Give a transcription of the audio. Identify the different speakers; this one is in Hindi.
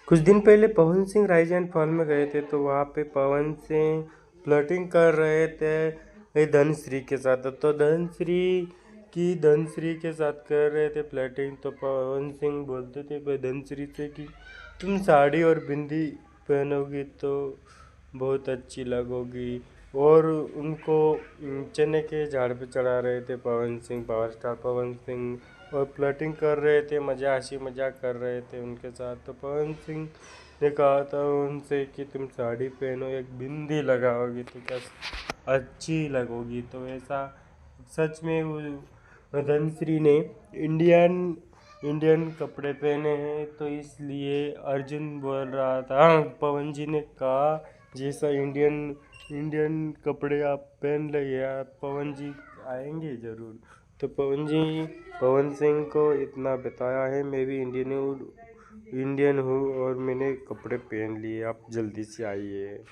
Speaker 1: कुछ दिन पहले Pawan Singh rise and fall में गए थे, तो वहाँ पे पवन सिंह फ्लर्टिंग कर रहे थे धनश्री के साथ। तो धनश्री के साथ कर रहे थे फ्लर्टिंग। तो पवन सिंह बोलते थे भाई धनश्री से कि तुम साड़ी और बिंदी पहनोगी तो बहुत अच्छी लगोगी। और उनको चने के झाड़ पे चढ़ा रहे थे पवन सिंह, पावर स्टार पवन सिंह, और फ्लर्टिंग कर रहे थे, हंसी मजाक कर रहे थे उनके साथ। तो पवन सिंह ने कहा था उनसे कि तुम साड़ी पहनो, एक बिंदी लगाओगी तो क्या अच्छी लगोगी। तो ऐसा सच में वो धनश्री ने इंडियन इंडियन कपड़े पहने हैं, तो इसलिए अर्जुन बोल रहा था, हाँ, पवन जी ने कहा जैसा इंडियन इंडियन कपड़े आप पहन लिए आप पवन जी आएंगे ज़रूर। तो पवन सिंह को इतना बताया है, मैं भी इंडियन हूँ और मैंने कपड़े पहन लिए, आप जल्दी से आइए।